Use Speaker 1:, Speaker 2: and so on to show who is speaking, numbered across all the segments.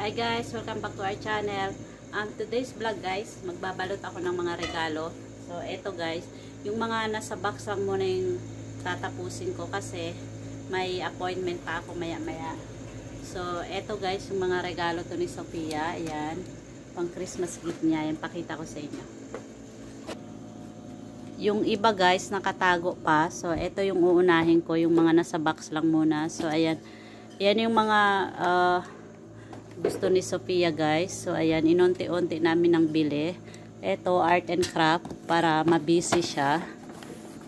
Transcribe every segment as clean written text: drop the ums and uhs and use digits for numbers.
Speaker 1: Hi guys, welcome back to our channel. Today's vlog guys, magbabalot ako ng mga regalo. So eto guys, yung mga nasa box lang muna yung tatapusin ko kasi may appointment pa ako maya maya. So eto guys, yung mga regalo to ni Sophia. Ayan, pang Christmas gift niya. Ayan, pakita ko sa inyo. Yung iba guys, nakatago pa. So eto yung uunahin ko, yung mga nasa box lang muna. So ayan, yan yung mga gusto ni Sophia guys. So ayan, inunti-unti namin ng bili. Ito art and craft para mabusy siya.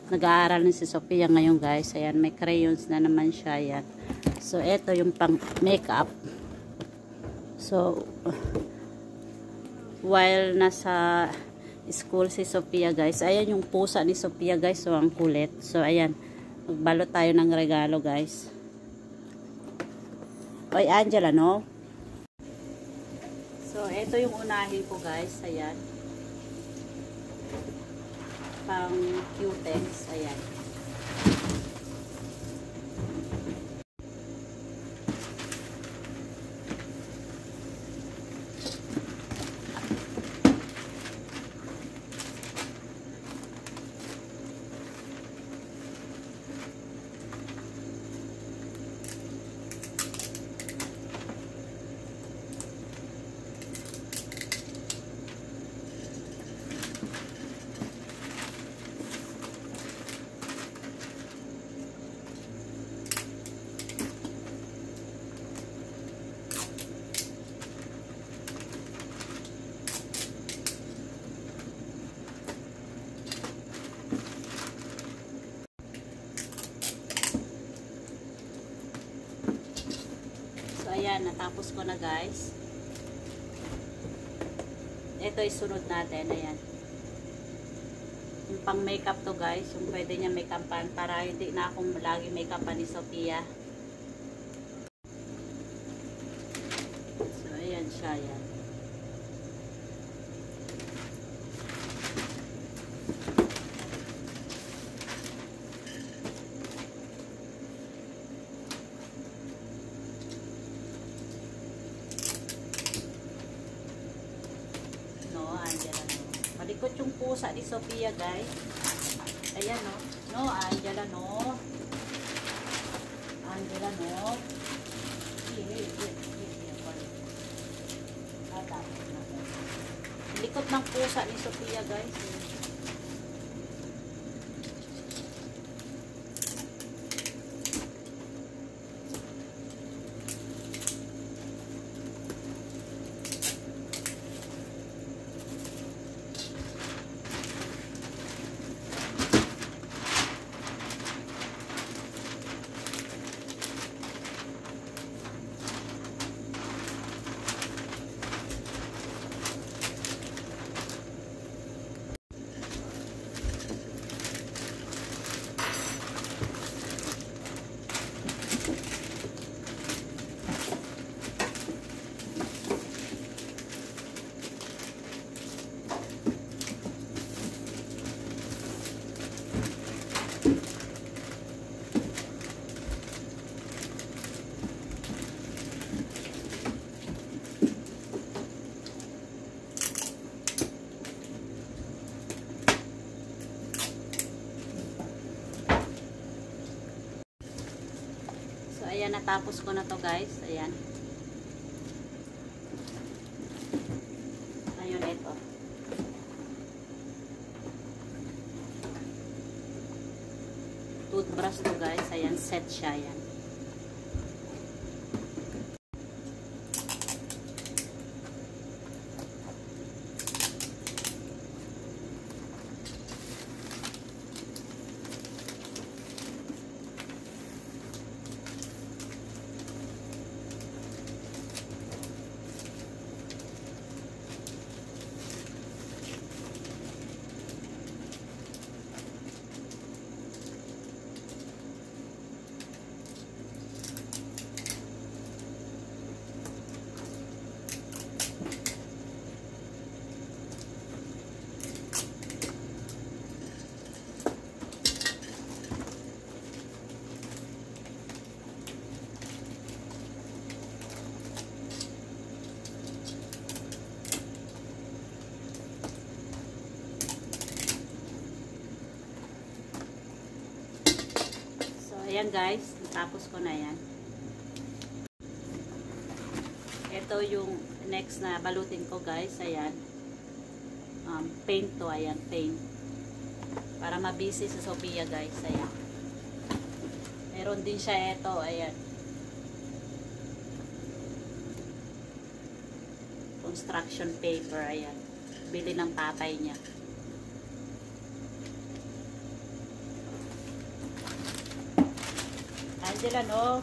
Speaker 1: Nag-aaral na si Sophia ngayon guys. Ayan, may crayons na naman siya. Ayan. So ito yung pang makeup. So while nasa school si Sophia guys, ayan yung pusa ni Sophia guys. So ang kulit. So ayan, magbalot tayo ng regalo guys. Oy Angela, no? So, ito yung unahin ko guys. Ayan. Pang cutex. Ayan. Ayan, natapos ko na guys. Ito isunod natin. Ayan. Yung pang makeup to guys. Yung pwede niya makeupan para hindi na akong lagi makeupan ni Sophia. So ayan siya. Ayan. Malikot yung pusa ni Sophia guys. Ayan no. No, Angela no. Angela no. Malikot ng pusa ni Sophia guys. Ayan, natapos ko na to guys. Ayan. Ayun, ito. Toothbrush to guys. Ayan, set siya. Ayan. ayan guys, tapos ko na yan. Ito yung next na balutin ko guys, ayan. Paint to, ayan, paint. Para mabisi sa Sophia guys, ayan. Meron din siya ito, ayan. Construction paper, ayan. Bili ng tatay niya. Angela, no?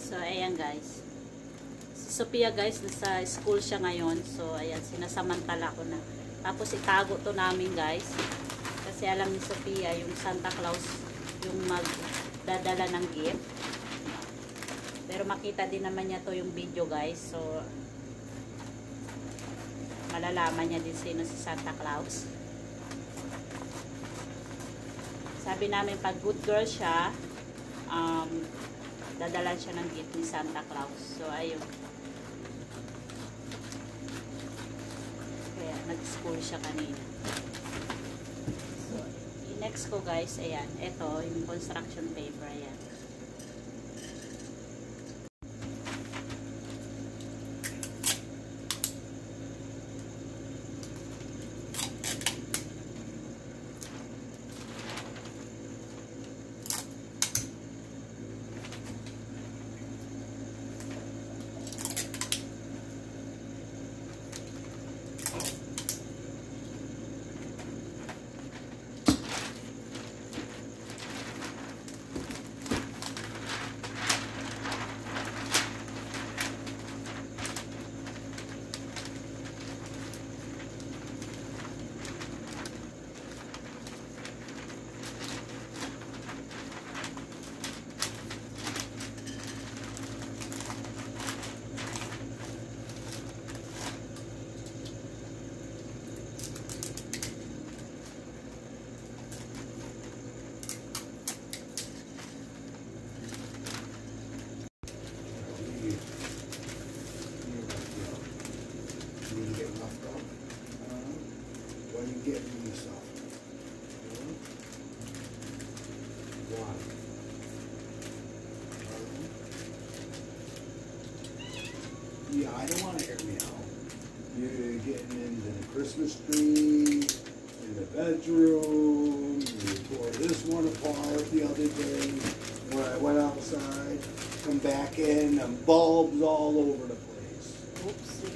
Speaker 1: So, ayan guys. Si Sophia guys, nasa school siya ngayon. So, ayan, sinasamantala ko na. Tapos, itago to namin guys. Kasi alam ni Sophia, yung Santa Claus, yung magdadala ng gift. Pero makita din naman niya to yung video guys. So, malalaman niya din sino si Santa Claus. Sabi namin, pag good girl siya, dadalan siya ng gift ni Santa Claus. So, ayun. Kaya, nag-school siya kanina. So, next ko guys, ayan. Ito, yung construction paper, ayan.
Speaker 2: Yeah, I don't want to air me out. You're getting into the Christmas tree, in the bedroom, you tore this one apart the other day when I went outside, come back in, and bulbs all over the place.
Speaker 1: Oopsie.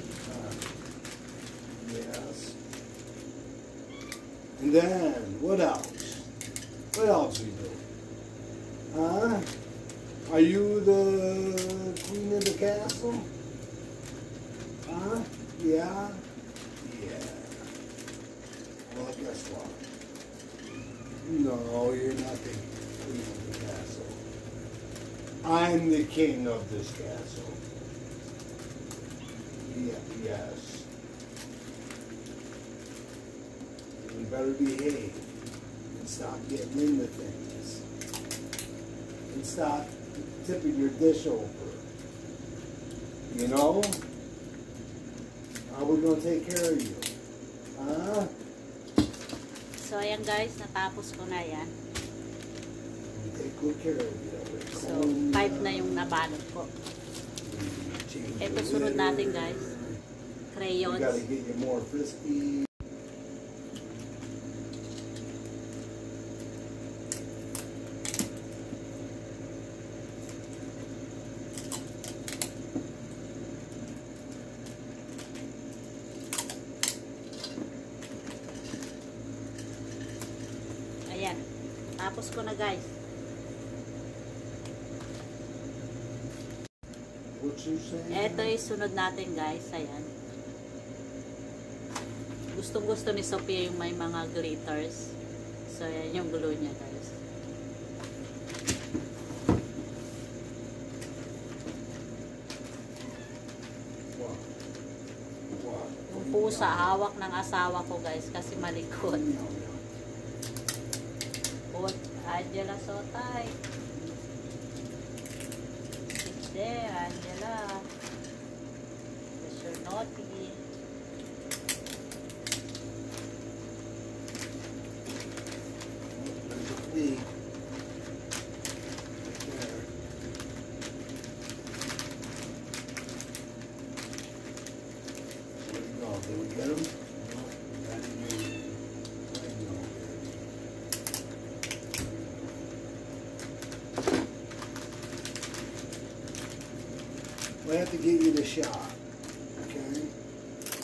Speaker 2: Yes. And then, what else? What else we do? Huh? Are you the queen of the castle? Huh? Yeah? Yeah. Well, guess what? No, you're not the queen of the castle. I'm the king of this castle. Yeah, yes. You better behave and stop getting into things. And stop tipping your dish over. You know? How are we gonna take care of you? Huh?
Speaker 1: So, ayan guys, natapos ko na yan.
Speaker 2: We take good care of you.
Speaker 1: So, 5 na yung nabalot ko. Ito sunod natin guys.
Speaker 2: You
Speaker 1: Crayons.
Speaker 2: gotta get you more frisbee.
Speaker 1: Ayan. Tapos ko na guys.
Speaker 2: What's you saying?
Speaker 1: Ito yung sunod natin guys. Ayan. Gustong gusto ni Sophia yung may mga glitters. So ayan yung glue niya guys.
Speaker 2: What? What?
Speaker 1: Yung pusa hawak ng asawa ko guys kasi malikot. Put Angela Sotay. Sit there, Angela. That's your naughty.
Speaker 2: There's a flea. Right there. Where'd he go? Did we get him? No. Got him in. No. We have to give you the shot, okay?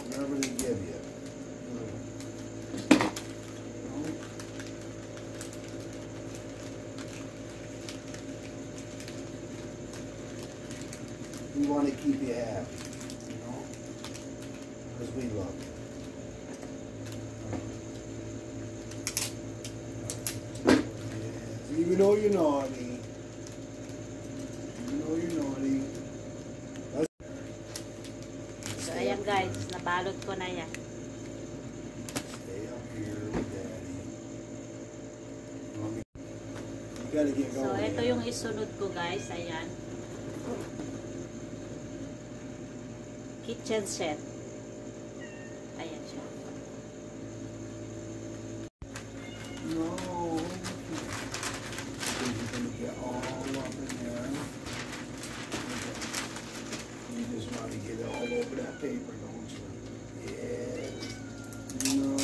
Speaker 2: Whatever they give you. No? We want to keep you happy, you know? Because we love you. Yes, even though you're naughty,
Speaker 1: So ayan guys, nabalot ko na yan.
Speaker 2: stay up here with Daddy. You gotta get
Speaker 1: So
Speaker 2: going.
Speaker 1: ito yung isunod ko guys, ayan. Kitchen set. Ayan siya.
Speaker 2: No. You're gonna get all up in there. You just want to get all over that paper, don't you? Yeah. No.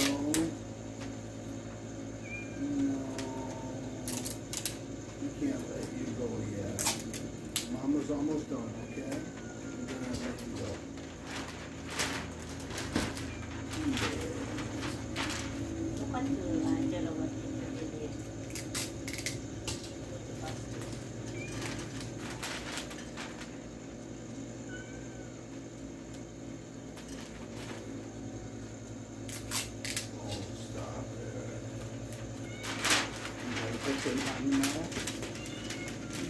Speaker 2: No. We can't let you go yet. Mama's almost done, okay? We're gonna let you go. Yeah.
Speaker 1: Bukan to, Angela, what did you do?
Speaker 2: Oh, stop it. You gotta put some on your mouth.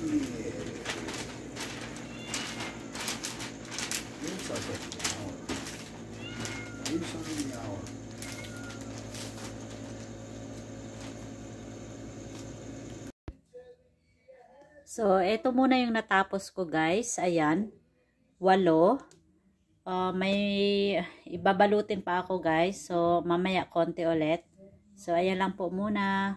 Speaker 2: Yeah. You're such a flower. You're such a flower.
Speaker 1: So, ito muna yung natapos ko guys. Ayan. 8. May ibabalutin pa ako guys. So, mamaya konti ulit. So, ayan lang po muna.